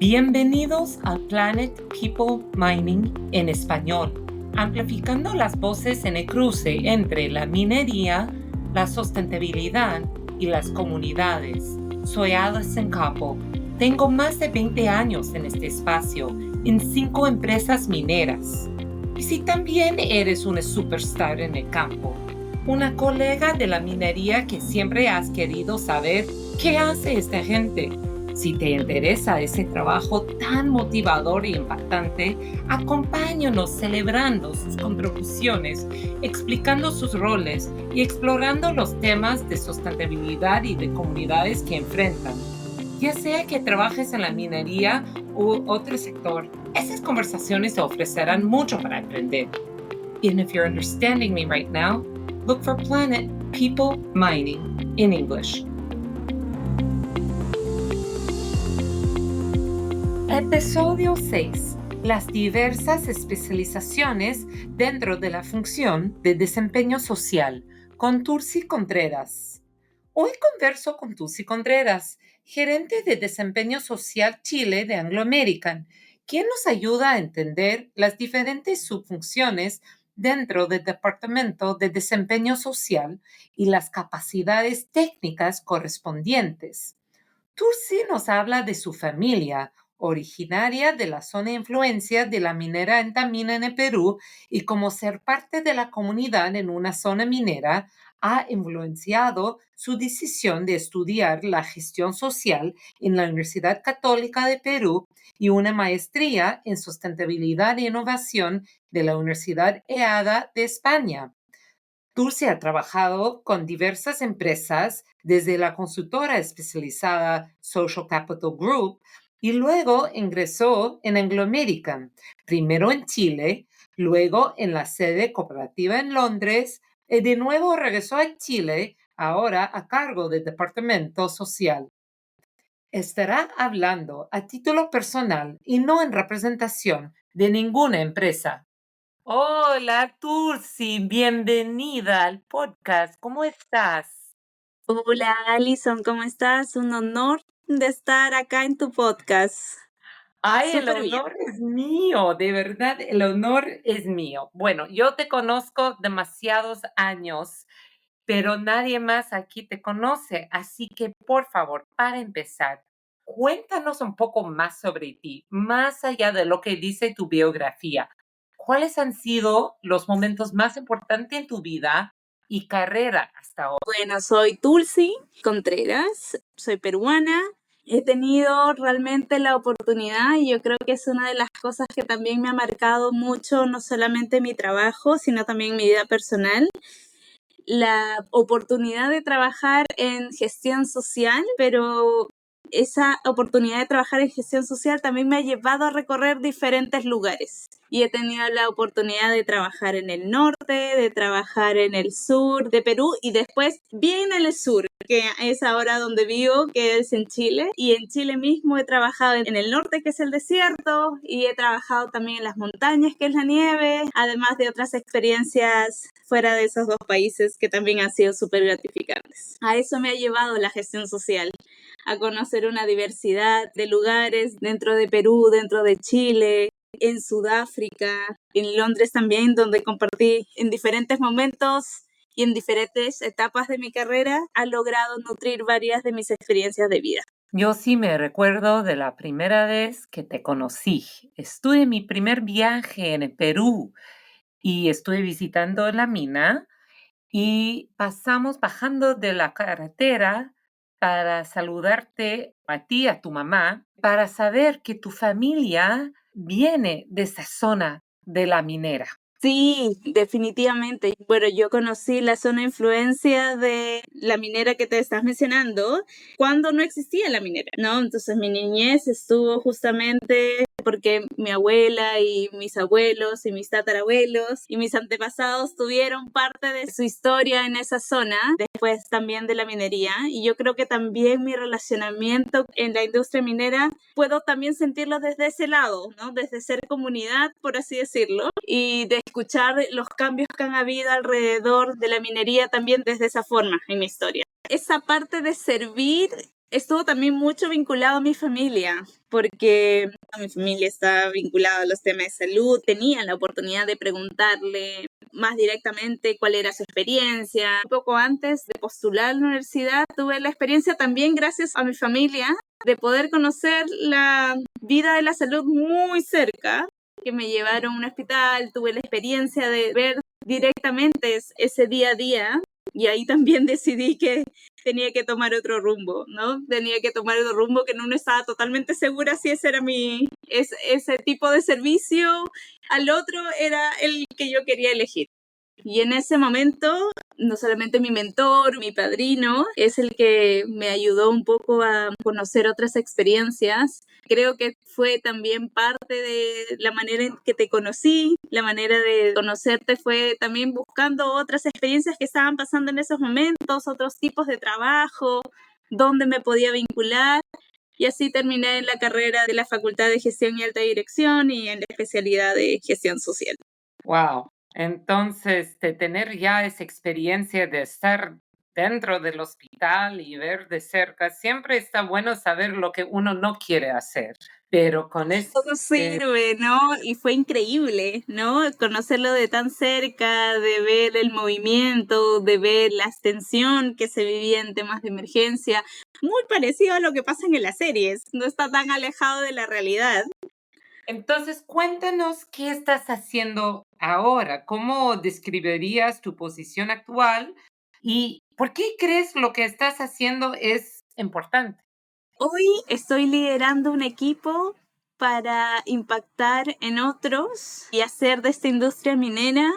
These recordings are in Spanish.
Bienvenidos al Planet People Mining en español, amplificando las voces en el cruce entre la minería, la sustentabilidad y las comunidades. Soy Alison Capo. Tengo más de 20 años en este espacio, en 5 empresas mineras. Y si también eres una superstar en el campo, una colega de la minería que siempre has querido saber qué hace esta gente. Si te interesa ese trabajo tan motivador y impactante, acompáñanos celebrando sus contribuciones, explicando sus roles y explorando los temas de sustentabilidad y de comunidades que enfrentan. Ya sea que trabajes en la minería u otro sector, esas conversaciones te ofrecerán mucho para aprender. And if you're understanding me right now, look for Planet People Mining in English. Episodio 6. Las diversas especializaciones dentro de la función de desempeño social, con Tursi Contreras. Hoy converso con Tursi Contreras, gerente de Desempeño Social Chile de Anglo American, quien nos ayuda a entender las diferentes subfunciones dentro del Departamento de Desempeño Social y las capacidades técnicas correspondientes. Tursi nos habla de su familia, originaria de la zona de influencia de la minera Antamina en el Perú, y cómo ser parte de la comunidad en una zona minera ha influenciado su decisión de estudiar la gestión social en la Universidad Católica de Perú y una maestría en sustentabilidad e innovación de la Universidad EADA de España. Tursi ha trabajado con diversas empresas, desde la consultora especializada Social Capital Group, y luego ingresó en Anglo American, primero en Chile, luego en la sede cooperativa en Londres, y de nuevo regresó a Chile, ahora a cargo del Departamento Social. Estará hablando a título personal y no en representación de ninguna empresa. Hola, Tursi, bienvenida al podcast. ¿Cómo estás? Hola, Alison, ¿cómo estás? Un honor de estar acá en tu podcast. Ay, el Súper bien. honor es mío, de verdad, el honor es mío. Bueno, yo te conozco demasiados años, pero nadie más aquí te conoce, así que por favor, para empezar, cuéntanos un poco más sobre ti, más allá de lo que dice tu biografía. ¿Cuáles han sido los momentos más importantes en tu vida y carrera hasta ahora? Bueno, soy Tulsi Contreras, soy peruana. He tenido realmente la oportunidad y yo creo que es una de las cosas que también me ha marcado mucho, no solamente mi trabajo, sino también mi vida personal. La oportunidad de trabajar en gestión social, pero esa oportunidad de trabajar en gestión social también me ha llevado a recorrer diferentes lugares. Y he tenido la oportunidad de trabajar en el norte, de trabajar en el sur de Perú y después bien en el sur, que es ahora donde vivo, que es en Chile. Y en Chile mismo he trabajado en el norte, que es el desierto, y he trabajado también en las montañas, que es la nieve, además de otras experiencias fuera de esos dos países que también han sido súper gratificantes. A eso me ha llevado la gestión social, a conocer una diversidad de lugares dentro de Perú, dentro de Chile, en Sudáfrica, en Londres también, donde compartí en diferentes momentos y en diferentes etapas de mi carrera, ha logrado nutrir varias de mis experiencias de vida. Yo sí me recuerdo de la primera vez que te conocí. Estuve en mi primer viaje en el Perú y estuve visitando la mina y pasamos bajando de la carretera para saludarte a ti, a tu mamá, para saber que tu familia viene de esa zona de la minera. Sí, definitivamente. Bueno, yo conocí la zona de influencia de la minera que te estás mencionando cuando no existía la minera, ¿no? Entonces mi niñez estuvo justamente porque mi abuela y mis abuelos y mis tatarabuelos y mis antepasados tuvieron parte de su historia en esa zona, después también de la minería. Y yo creo que también mi relacionamiento en la industria minera puedo también sentirlo desde ese lado, ¿no? Desde ser comunidad, por así decirlo, y de escuchar los cambios que han habido alrededor de la minería también desde esa forma en mi historia. Esa parte de servir estuvo también mucho vinculado a mi familia, porque mi familia está vinculada a los temas de salud. Tenía la oportunidad de preguntarle más directamente cuál era su experiencia. Un poco antes de postular a la universidad, tuve la experiencia también, gracias a mi familia, de poder conocer la vida de la salud muy cerca, que me llevaron a un hospital. Tuve la experiencia de ver directamente ese día a día, y ahí también decidí que tenía que tomar otro rumbo, ¿no? Tenía que tomar otro rumbo, que no estaba totalmente segura si ese era ese tipo de servicio. Al otro era el que yo quería elegir. Y en ese momento, no solamente mi mentor, mi padrino, es el que me ayudó un poco a conocer otras experiencias. Creo que fue también parte de la manera en que te conocí. La manera de conocerte fue también buscando otras experiencias que estaban pasando en esos momentos, otros tipos de trabajo, dónde me podía vincular. Y así terminé en la carrera de la Facultad de Gestión y Alta Dirección y en la especialidad de Gestión Social. Wow. Entonces, de tener ya esa experiencia de estar dentro del hospital y ver de cerca, siempre está bueno saber lo que uno no quiere hacer, pero con Todo sirve, ¿no? Y fue increíble, ¿no? Conocerlo de tan cerca, de ver el movimiento, de ver la extensión que se vivía en temas de emergencia, muy parecido a lo que pasa en las series, no está tan alejado de la realidad. Entonces, cuéntanos qué estás haciendo ahora, cómo describirías tu posición actual y por qué crees lo que estás haciendo es importante. Hoy estoy liderando un equipo para impactar en otros y hacer de esta industria minera,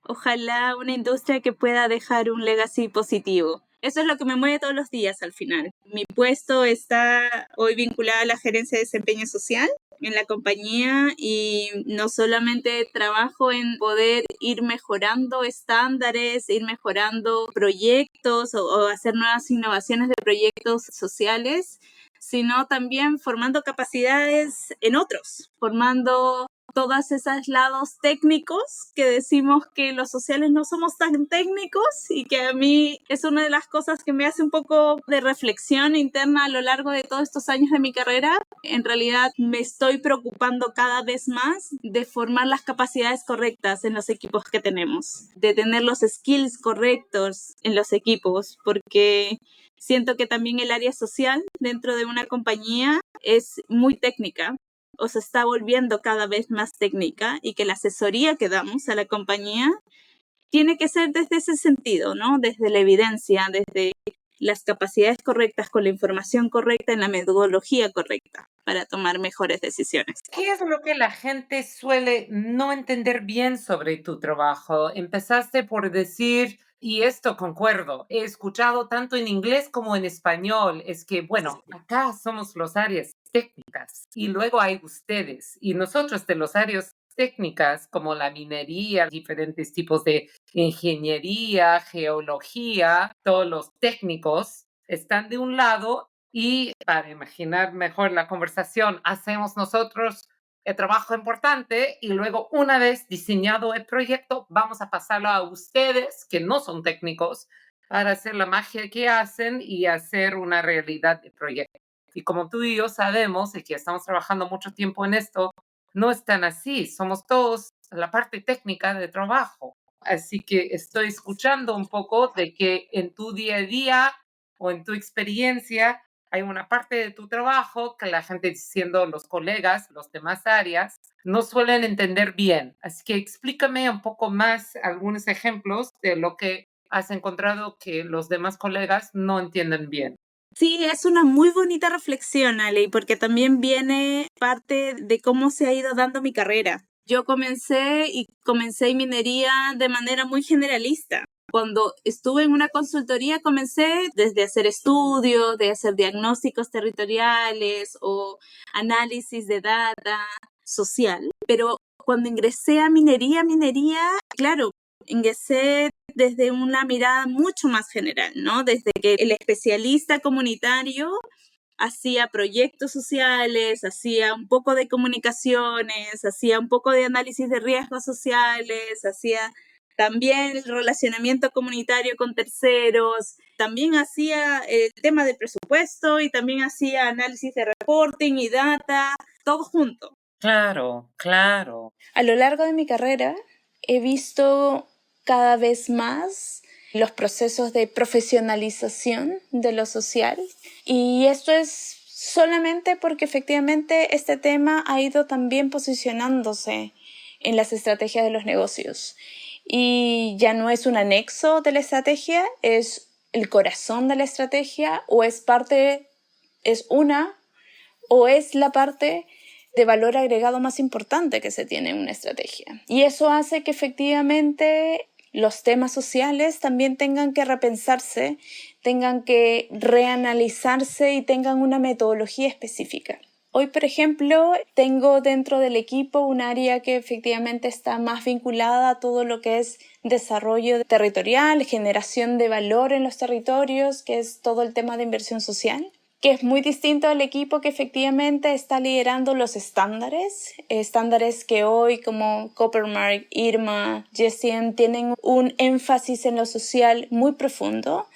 ojalá, una industria que pueda dejar un legacy positivo. Eso es lo que me mueve todos los días al final. Mi puesto está hoy vinculado a la gerencia de desempeño social en la compañía, y no solamente trabajo en poder ir mejorando estándares, ir mejorando proyectos o hacer nuevas innovaciones de proyectos sociales, sino también formando capacidades en otros, formando todos esos lados técnicos que decimos que los sociales no somos tan técnicos, y que a mí es una de las cosas que me hace un poco de reflexión interna a lo largo de todos estos años de mi carrera. En realidad me estoy preocupando cada vez más de formar las capacidades correctas en los equipos que tenemos, de tener los skills correctos en los equipos, porque siento que también el área social dentro de una compañía es muy técnica, o se está volviendo cada vez más técnica, y que la asesoría que damos a la compañía tiene que ser desde ese sentido, ¿no? Desde la evidencia, desde las capacidades correctas, con la información correcta, en la metodología correcta, para tomar mejores decisiones. ¿Qué es lo que la gente suele no entender bien sobre tu trabajo? Empezaste por decir, y esto concuerdo, he escuchado tanto en inglés como en español, es que, bueno, acá somos los áreas técnicas y luego hay ustedes y nosotros de los áreas técnicas como la minería, diferentes tipos de ingeniería, geología, todos los técnicos están de un lado. Y para imaginar mejor la conversación, hacemos nosotros el trabajo importante y luego una vez diseñado el proyecto, vamos a pasarlo a ustedes que no son técnicos para hacer la magia que hacen y hacer una realidad de proyecto. Y como tú y yo sabemos y que estamos trabajando mucho tiempo en esto, no es tan así. Somos todos la parte técnica de trabajo. Así que estoy escuchando un poco de que en tu día a día o en tu experiencia hay una parte de tu trabajo que la gente, siendo los colegas, los demás áreas, no suelen entender bien. Así que explícame un poco más algunos ejemplos de lo que has encontrado que los demás colegas no entienden bien. Sí, es una muy bonita reflexión, Ale, porque también viene parte de cómo se ha ido dando mi carrera. Yo comencé en minería de manera muy generalista. Cuando estuve en una consultoría, comencé desde hacer estudios, de hacer diagnósticos territoriales o análisis de data social. Pero cuando ingresé a minería, claro, ingresé desde una mirada mucho más general, ¿no? Desde que el especialista comunitario hacía proyectos sociales, hacía un poco de comunicaciones, hacía un poco de análisis de riesgos sociales, hacía También el relacionamiento comunitario con terceros, también hacía el tema de presupuesto y también hacía análisis de reporting y data, todo junto. Claro, claro. A lo largo de mi carrera he visto cada vez más los procesos de profesionalización de lo social y esto es solamente porque efectivamente este tema ha ido también posicionándose en las estrategias de los negocios y ya no es un anexo de la estrategia, es el corazón de la estrategia o es parte, es una o es la parte de valor agregado más importante que se tiene en una estrategia. Y eso hace que efectivamente los temas sociales también tengan que repensarse, tengan que reanalizarse y tengan una metodología específica. Hoy, por ejemplo, tengo dentro del equipo un área que efectivamente está más vinculada a todo lo que es desarrollo territorial, generación de valor en los territorios, que es todo el tema de inversión social, que es muy distinto al equipo que efectivamente está liderando los estándares que hoy como Coppermark, IRMA, GSM tienen un énfasis en lo social muy profundo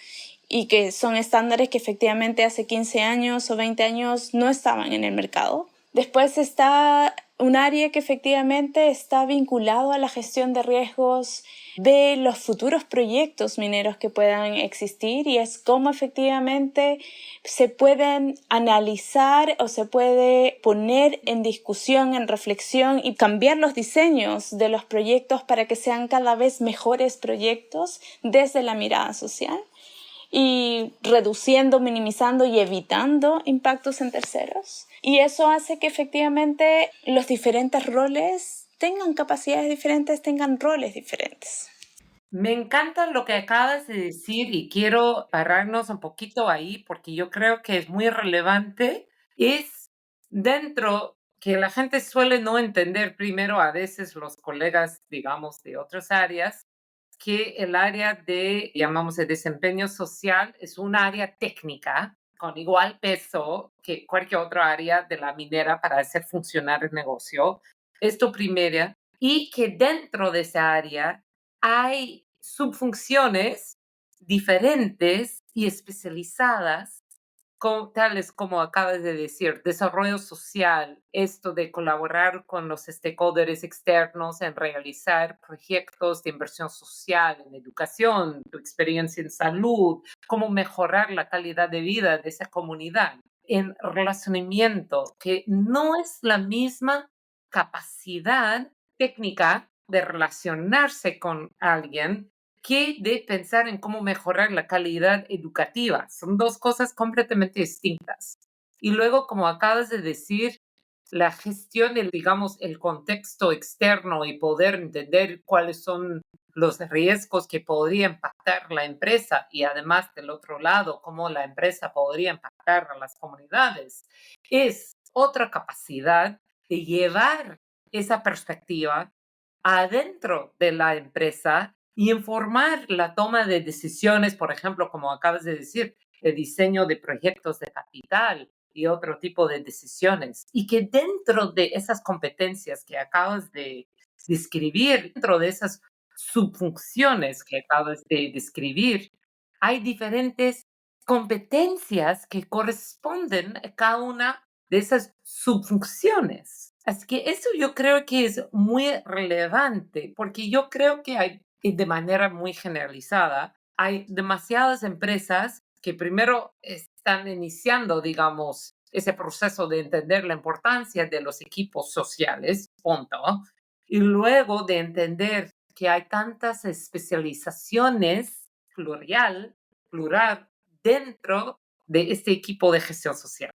y que son estándares que efectivamente hace 15 años o 20 años no estaban en el mercado. Después está un área que efectivamente está vinculado a la gestión de riesgos de los futuros proyectos mineros que puedan existir y es cómo efectivamente se pueden analizar o se puede poner en discusión, en reflexión y cambiar los diseños de los proyectos para que sean cada vez mejores proyectos desde la mirada social y reduciendo, minimizando y evitando impactos en terceros. Y eso hace que efectivamente los diferentes roles tengan capacidades diferentes, tengan roles diferentes. Me encanta lo que acabas de decir y quiero pararnos un poquito ahí porque yo creo que es muy relevante. Es dentro que la gente suele no entender primero a veces los colegas, digamos, de otras áreas, que el área de, llamamos, de desempeño social es un área técnica con igual peso que cualquier otra área de la minera para hacer funcionar el negocio. Esto primero. Y que dentro de esa área hay subfunciones diferentes y especializadas, tales como acabas de decir, desarrollo social, esto de colaborar con los stakeholders externos en realizar proyectos de inversión social, en educación, tu experiencia en salud, cómo mejorar la calidad de vida de esa comunidad, en relacionamiento, que no es la misma capacidad técnica de relacionarse con alguien que de pensar en cómo mejorar la calidad educativa. Son dos cosas completamente distintas. Y luego, como acabas de decir, la gestión del, digamos, el contexto externo y poder entender cuáles son los riesgos que podría impactar la empresa y además del otro lado, cómo la empresa podría impactar a las comunidades, es otra capacidad de llevar esa perspectiva adentro de la empresa y informar la toma de decisiones, por ejemplo, como acabas de decir, el diseño de proyectos de capital y otro tipo de decisiones. Y que dentro de esas competencias que acabas de describir, dentro de esas subfunciones que acabas de describir, hay diferentes competencias que corresponden a cada una de esas subfunciones. Así que eso yo creo que es muy relevante porque yo creo que hay, y de manera muy generalizada, hay demasiadas empresas que primero están iniciando, digamos, ese proceso de entender la importancia de los equipos sociales, punto, y luego de entender que hay tantas especializaciones plural, dentro de este equipo de gestión social.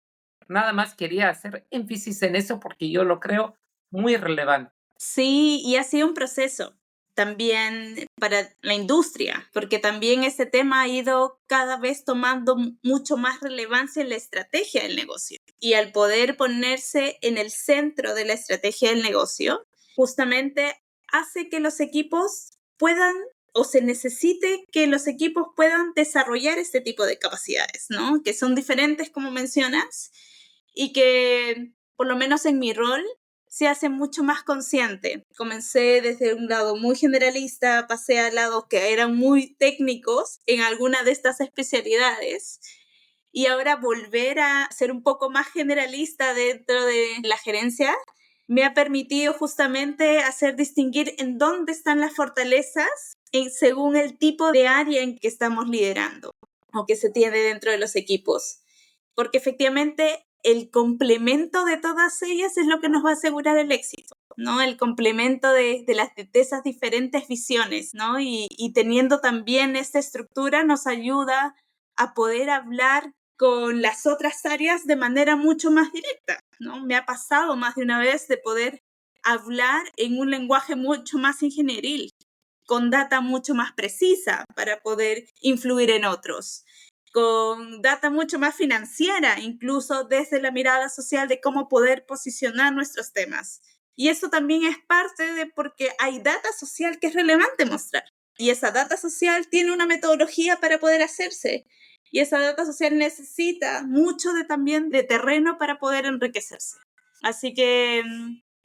Nada más quería hacer énfasis en eso porque yo lo creo muy relevante. Sí, y ha sido un proceso también para la industria, porque también este tema ha ido cada vez tomando mucho más relevancia en la estrategia del negocio. Y al poder ponerse en el centro de la estrategia del negocio, justamente hace que los equipos puedan o se necesite que los equipos puedan desarrollar este tipo de capacidades, ¿no? Que son diferentes, como mencionas, y que, por lo menos en mi rol, se hace mucho más consciente. Comencé desde un lado muy generalista, pasé a lados que eran muy técnicos en alguna de estas especialidades. Y ahora volver a ser un poco más generalista dentro de la gerencia me ha permitido justamente hacer distinguir en dónde están las fortalezas según el tipo de área en que estamos liderando o que se tiene dentro de los equipos. Porque efectivamente el complemento de todas ellas es lo que nos va a asegurar el éxito, ¿no? El complemento de esas diferentes visiones, ¿no? Y teniendo también esta estructura nos ayuda a poder hablar con las otras áreas de manera mucho más directa, ¿no? Me ha pasado más de una vez de poder hablar en un lenguaje mucho más ingenieril, con data mucho más precisa para poder influir en otros, con data mucho más financiera, incluso desde la mirada social de cómo poder posicionar nuestros temas. Y eso también es parte de porque hay data social que es relevante mostrar. Y esa data social tiene una metodología para poder hacerse. Y esa data social necesita mucho también de terreno para poder enriquecerse. Así que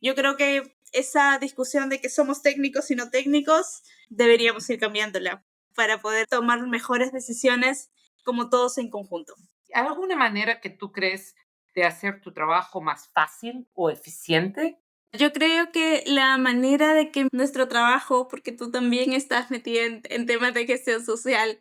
yo creo que esa discusión de que somos técnicos y no técnicos deberíamos ir cambiándola para poder tomar mejores decisiones como todos en conjunto. ¿Hay alguna manera que tú crees de hacer tu trabajo más fácil o eficiente? Yo creo que la manera de que nuestro trabajo, porque tú también estás metida en temas de gestión social,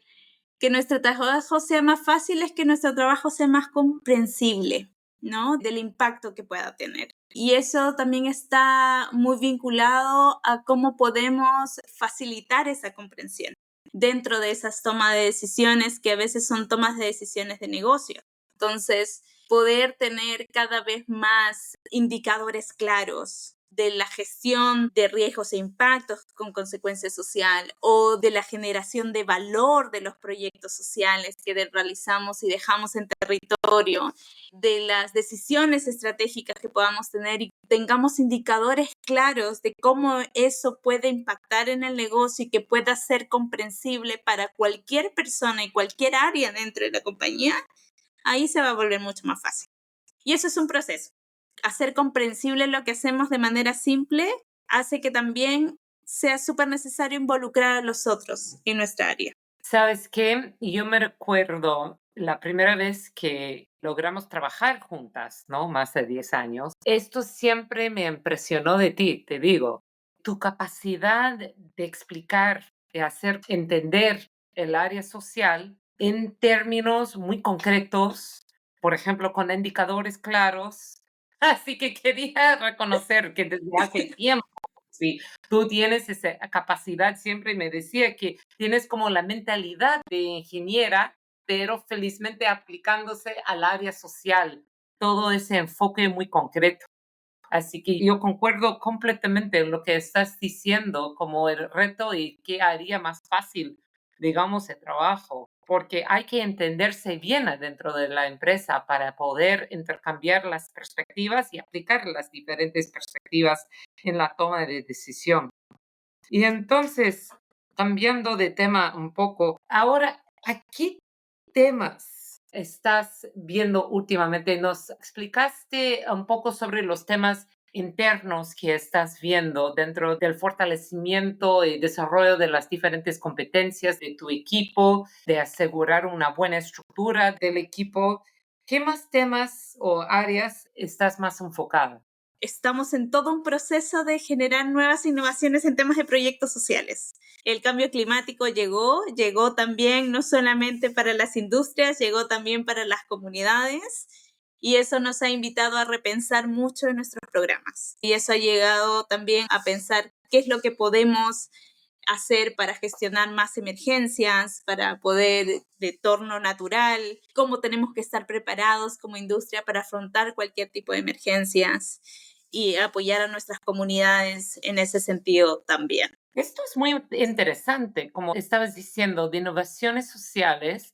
que nuestro trabajo sea más fácil es que nuestro trabajo sea más comprensible, ¿no? Del impacto que pueda tener. Y eso también está muy vinculado a cómo podemos facilitar esa comprensión dentro de esas tomas de decisiones que a veces son tomas de decisiones de negocio. Entonces, poder tener cada vez más indicadores claros de la gestión de riesgos e impactos con consecuencia social o de la generación de valor de los proyectos sociales que realizamos y dejamos en territorio, de las decisiones estratégicas que podamos tener y tengamos indicadores claros de cómo eso puede impactar en el negocio y que pueda ser comprensible para cualquier persona y cualquier área dentro de la compañía, ahí se va a volver mucho más fácil. Y eso es un proceso. Hacer comprensible lo que hacemos de manera simple hace que también sea súper necesario involucrar a los otros en nuestra área. ¿Sabes qué? Yo me recuerdo la primera vez que logramos trabajar juntas, ¿no? Más de 10 años. Esto siempre me impresionó de ti, te digo. Tu capacidad de explicar, de hacer entender el área social en términos muy concretos, por ejemplo, con indicadores claros. Así que quería reconocer que desde hace tiempo, sí, tú tienes esa capacidad, siempre me decía que tienes como la mentalidad de ingeniera, pero felizmente aplicándose al área social, todo ese enfoque muy concreto. Así que yo concuerdo completamente en lo que estás diciendo como el reto y qué haría más fácil, digamos, el trabajo, porque hay que entenderse bien adentro de la empresa para poder intercambiar las perspectivas y aplicar las diferentes perspectivas en la toma de decisión. Y entonces, cambiando de tema un poco, ahora, ¿a qué temas estás viendo últimamente? Nos explicaste un poco sobre los temas internos que estás viendo dentro del fortalecimiento y desarrollo de las diferentes competencias de tu equipo, de asegurar una buena estructura del equipo. ¿Qué más temas o áreas estás más enfocada? Estamos en todo un proceso de generar nuevas innovaciones en temas de proyectos sociales. El cambio climático llegó también no solamente para las industrias, llegó también para las comunidades y eso nos ha invitado a repensar mucho en nuestros programas. Y eso ha llegado también a pensar qué es lo que podemos hacer para gestionar más emergencias, para poder de torno natural, cómo tenemos que estar preparados como industria para afrontar cualquier tipo de emergencias y apoyar a nuestras comunidades en ese sentido también. Esto es muy interesante, como estabas diciendo, de innovaciones sociales,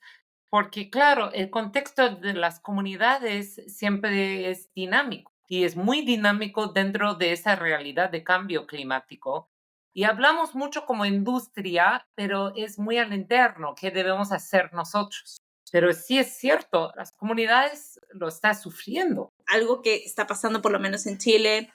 porque claro, el contexto de las comunidades siempre es dinámico y es muy dinámico dentro de esa realidad de cambio climático. Y hablamos mucho como industria, pero es muy al interno, ¿qué debemos hacer nosotros? Pero sí es cierto, las comunidades lo están sufriendo. Algo que está pasando por lo menos en Chile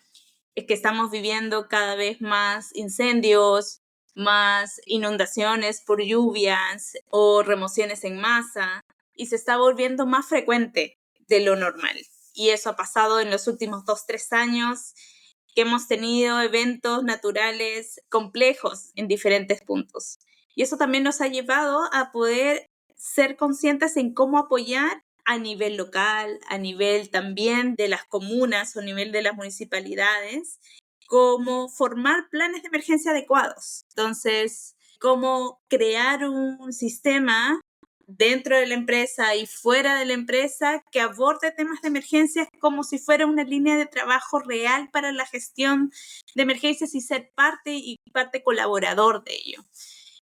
es que estamos viviendo cada vez más incendios, más inundaciones por lluvias o remociones en masa, y se está volviendo más frecuente de lo normal. Y eso ha pasado en los últimos 2, 3 años, que hemos tenido eventos naturales complejos en diferentes puntos. Y eso también nos ha llevado a poder ser conscientes en cómo apoyar a nivel local, a nivel también de las comunas o a nivel de las municipalidades, cómo formar planes de emergencia adecuados. Entonces, cómo crear un sistema dentro de la empresa y fuera de la empresa que aborde temas de emergencias como si fuera una línea de trabajo real para la gestión de emergencias y ser parte colaborador de ello.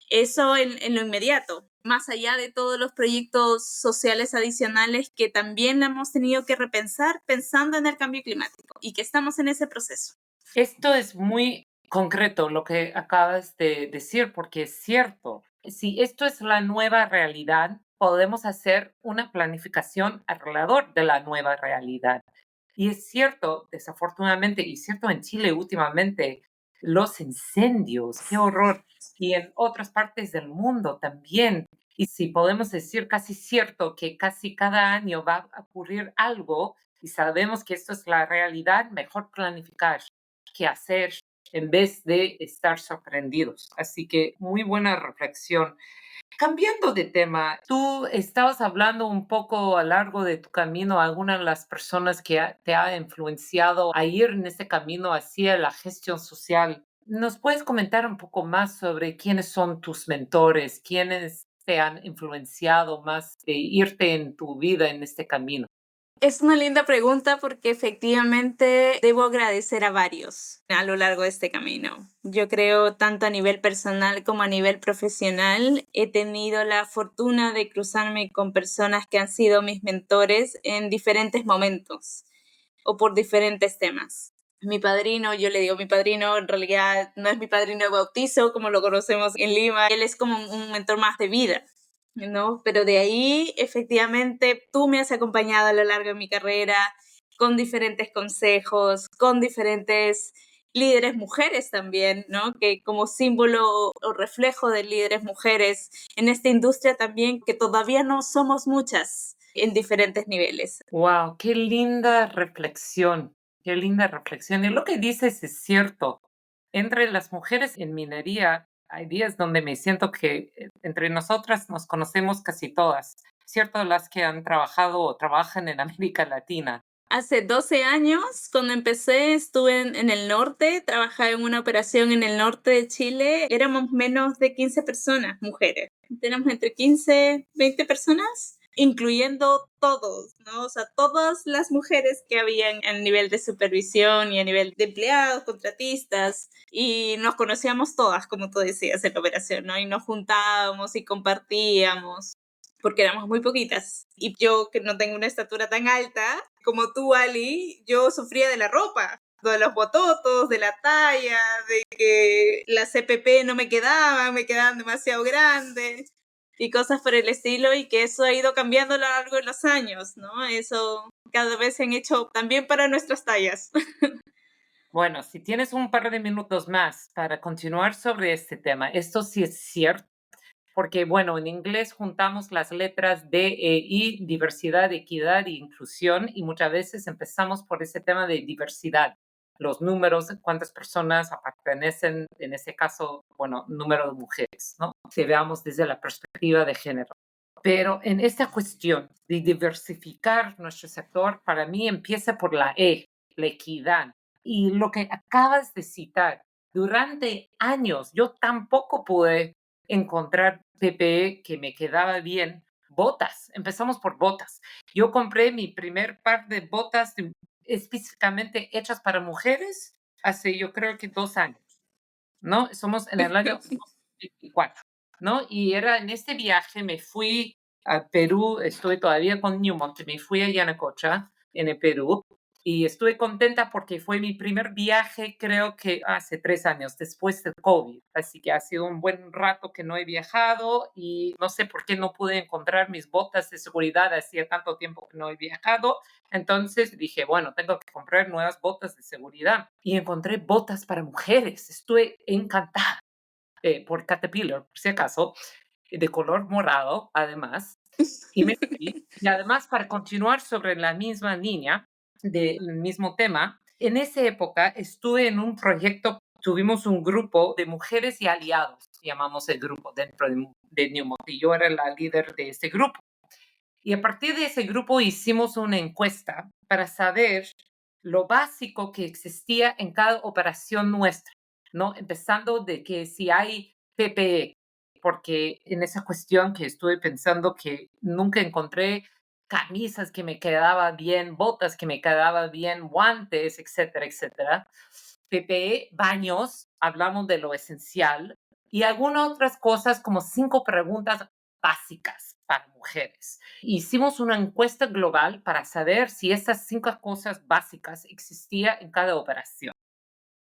Eso en lo inmediato, más allá de todos los proyectos sociales adicionales que también hemos tenido que repensar pensando en el cambio climático y que estamos en ese proceso. Esto es muy concreto lo que acabas de decir, porque es cierto. Si esto es la nueva realidad, podemos hacer una planificación alrededor de la nueva realidad. Y es cierto, desafortunadamente, y cierto en Chile últimamente, los incendios, qué horror. Y en otras partes del mundo también. Y si podemos decir casi cierto que casi cada año va a ocurrir algo y sabemos que esto es la realidad, mejor planificar qué hacer en vez de estar sorprendidos. Así que muy buena reflexión. Cambiando de tema, tú estabas hablando un poco a lo largo de tu camino, alguna de las personas que te ha influenciado a ir en este camino hacia la gestión social. ¿Nos puedes comentar un poco más sobre quiénes son tus mentores, quiénes te han influenciado más de irte en tu vida en este camino? Es una linda pregunta porque efectivamente debo agradecer a varios a lo largo de este camino. Yo creo tanto a nivel personal como a nivel profesional he tenido la fortuna de cruzarme con personas que han sido mis mentores en diferentes momentos o por diferentes temas. Mi padrino, yo le digo mi padrino, en realidad no es mi padrino de bautizo como lo conocemos en Lima, él es como un mentor más de vida, ¿no? Pero de ahí, efectivamente, tú me has acompañado a lo largo de mi carrera con diferentes consejos, con diferentes líderes mujeres también, ¿no? Que como símbolo o reflejo de líderes mujeres en esta industria también, que todavía no somos muchas en diferentes niveles. Wow, qué linda reflexión, qué linda reflexión. Y lo que dices es cierto. Entre las mujeres en minería hay días donde me siento que entre nosotras nos conocemos casi todas, ¿cierto? Las que han trabajado o trabajan en América Latina. Hace 12 años, cuando empecé, estuve en el norte, trabajaba en una operación en el norte de Chile. Éramos menos de 15 personas, mujeres. Tenemos entre 15, 20 personas, incluyendo todos, ¿no? O sea, todas las mujeres que habían a nivel de supervisión y a nivel de empleados, contratistas. Y nos conocíamos todas, como tú decías, en la operación, ¿no? Y nos juntábamos y compartíamos porque éramos muy poquitas. Y yo, que no tengo una estatura tan alta como tú, Ali, yo sufría de la ropa, de los bototos, de la talla, de que las CPP no me quedaban demasiado grandes y cosas por el estilo, y que eso ha ido cambiando a lo largo de los años, ¿no? Eso cada vez se han hecho también para nuestras tallas. Bueno, si tienes un par de minutos más para continuar sobre este tema, esto sí es cierto. Porque, bueno, en inglés juntamos las letras D, E, I, diversidad, equidad e inclusión, y muchas veces empezamos por ese tema de diversidad, los números, cuántas personas pertenecen, en ese caso, bueno, número de mujeres, ¿no? Si veamos desde la perspectiva de género. Pero en esta cuestión de diversificar nuestro sector, para mí empieza por la E, la equidad. Y lo que acabas de citar, durante años yo tampoco pude encontrar PPE que me quedaba bien. Botas, empezamos por botas. Yo compré mi primer par de botas específicamente hechas para mujeres hace yo creo que 2 años, ¿no? Somos en el año 2024, ¿no? Y era en este viaje, me fui a Perú, estoy todavía con Newmont, me fui a Yanacocha, en el Perú, Y estuve contenta porque fue mi primer viaje, creo que hace 3 años, después del COVID. Así que ha sido un buen rato que no he viajado y no sé por qué no pude encontrar mis botas de seguridad. Hacía tanto tiempo que no he viajado. Entonces dije, bueno, tengo que comprar nuevas botas de seguridad. Y encontré botas para mujeres. Estuve encantada por Caterpillar, por si acaso, de color morado, además. Y me fui. Y además, para continuar sobre la misma línea del mismo tema, en esa época estuve en un proyecto, tuvimos un grupo de mujeres y aliados, llamamos el grupo dentro de Newmont, y yo era la líder de ese grupo. Y a partir de ese grupo hicimos una encuesta para saber lo básico que existía en cada operación nuestra, ¿no? Empezando de que si hay PPE, porque en esa cuestión que estuve pensando que nunca encontré camisas que me quedaban bien, botas que me quedaban bien, guantes, etcétera, etcétera. PPE, baños, hablamos de lo esencial y algunas otras cosas como 5 preguntas básicas para mujeres. Hicimos una encuesta global para saber si estas 5 cosas básicas existían en cada operación.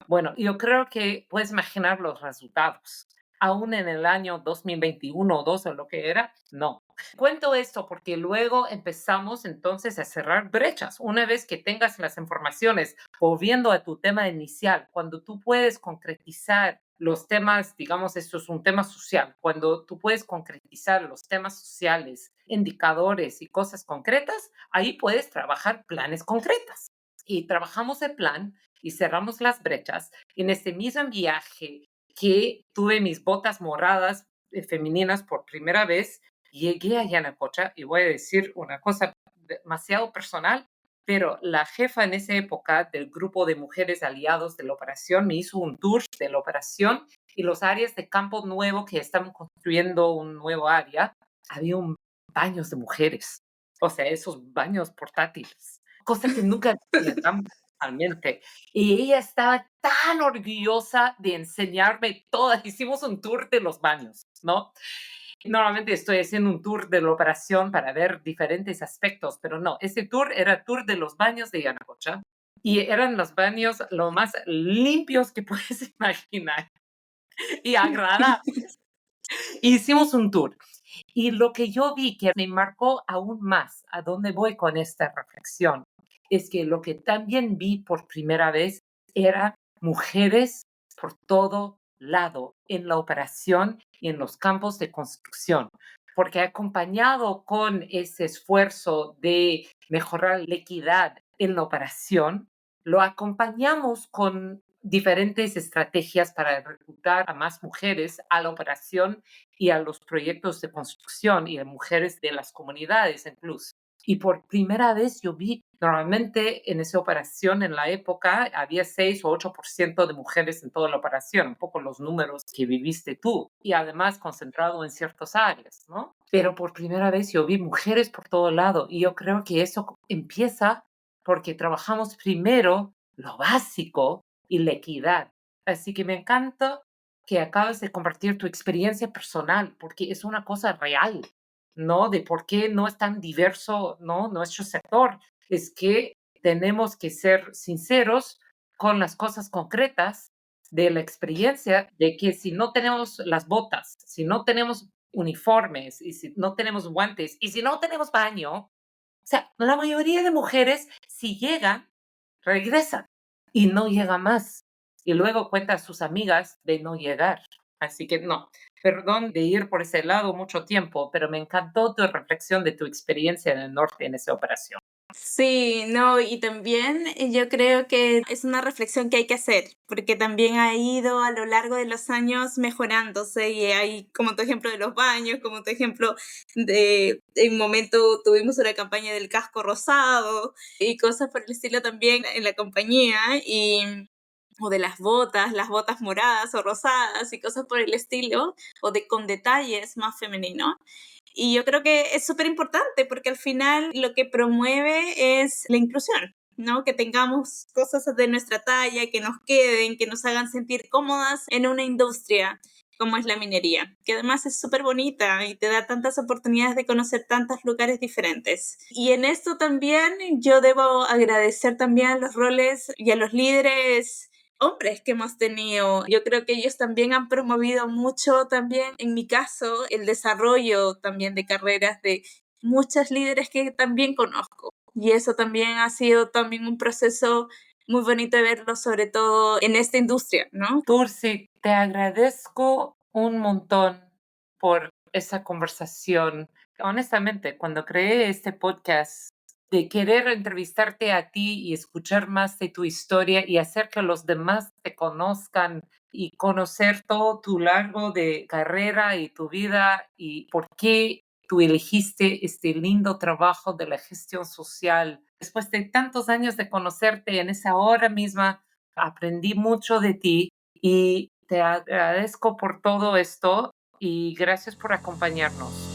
Bueno, yo creo que puedes imaginar los resultados. Aún en el año 2021 o 2 o lo que era, no. Cuento esto porque luego empezamos entonces a cerrar brechas. Una vez que tengas las informaciones, volviendo a tu tema inicial, cuando tú puedes concretizar los temas, digamos, esto es un tema social, cuando tú puedes concretizar los temas sociales, indicadores y cosas concretas, ahí puedes trabajar planes concretas. Y trabajamos el plan y cerramos las brechas. En este mismo viaje que tuve mis botas moradas femeninas por primera vez, llegué a Yanacocha y voy a decir una cosa demasiado personal, pero la jefa en esa época del grupo de mujeres aliados de la operación me hizo un tour de la operación y los áreas de campo nuevo que estaban construyendo un nuevo área, había un baños de mujeres, o sea, esos baños portátiles, cosa que nunca había tan totalmente. Y ella estaba tan orgullosa de enseñarme todas. Hicimos un tour de los baños, ¿no? Normalmente estoy haciendo un tour de la operación para ver diferentes aspectos, pero no, ese tour era tour de los baños de Yanacocha y eran los baños lo más limpios que puedes imaginar y agradables. Hicimos un tour y lo que yo vi que me marcó aún más a dónde voy con esta reflexión es que lo que también vi por primera vez era mujeres por todo lado en la operación y en los campos de construcción, porque acompañado con ese esfuerzo de mejorar la equidad en la operación, lo acompañamos con diferentes estrategias para reclutar a más mujeres a la operación y a los proyectos de construcción y a mujeres de las comunidades incluso. Y por primera vez yo vi, normalmente en esa operación en la época había 6 o 8% de mujeres en toda la operación, un poco los números que viviste tú, y además concentrado en ciertas áreas, ¿no? Pero por primera vez yo vi mujeres por todo lado y yo creo que eso empieza porque trabajamos primero lo básico y la equidad. Así que me encanta que acabas de compartir tu experiencia personal, porque es una cosa real, ¿no? De por qué no es tan diverso, ¿no? Nuestro sector. Es que tenemos que ser sinceros con las cosas concretas de la experiencia de que si no tenemos las botas, si no tenemos uniformes y si no tenemos guantes y si no tenemos baño, o sea, la mayoría de mujeres, si llegan, regresan y no llega más. Y luego cuenta a sus amigas de no llegar. Así que no, perdón de ir por ese lado mucho tiempo, pero me encantó tu reflexión de tu experiencia en el norte en esa operación. Sí, no, y también yo creo que es una reflexión que hay que hacer, porque también ha ido a lo largo de los años mejorándose y hay como tu ejemplo de los baños, como tu ejemplo de, en un momento tuvimos una campaña del casco rosado y cosas por el estilo también en la compañía y o de las botas moradas o rosadas y cosas por el estilo, o de con detalles más femeninos. Y yo creo que es súper importante porque al final lo que promueve es la inclusión, ¿no? Que tengamos cosas de nuestra talla, que nos queden, que nos hagan sentir cómodas en una industria. como es la minería, que además es súper bonita y te da tantas oportunidades de conocer tantos lugares diferentes. Y en esto también yo debo agradecer también a los roles y a los líderes hombres que hemos tenido. Yo creo que ellos también han promovido mucho también, en mi caso, el desarrollo también de carreras de muchos líderes que también conozco. Y eso también ha sido también un proceso muy bonito de verlo, sobre todo en esta industria, ¿no? Tursi, te agradezco un montón por esa conversación. Honestamente, cuando creé este podcast, de querer entrevistarte a ti y escuchar más de tu historia y hacer que los demás te conozcan y conocer todo tu largo de carrera y tu vida y por qué tú elegiste este lindo trabajo de la gestión social. Después de tantos años de conocerte en esa hora misma, aprendí mucho de ti y te agradezco por todo esto y gracias por acompañarnos.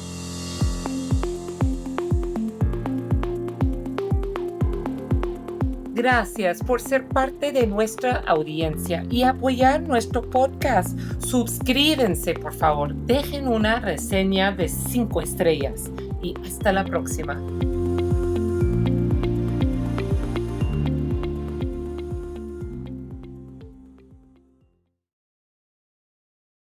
Gracias por ser parte de nuestra audiencia y apoyar nuestro podcast. Suscríbanse, por favor. Dejen una reseña de 5 estrellas y hasta la próxima.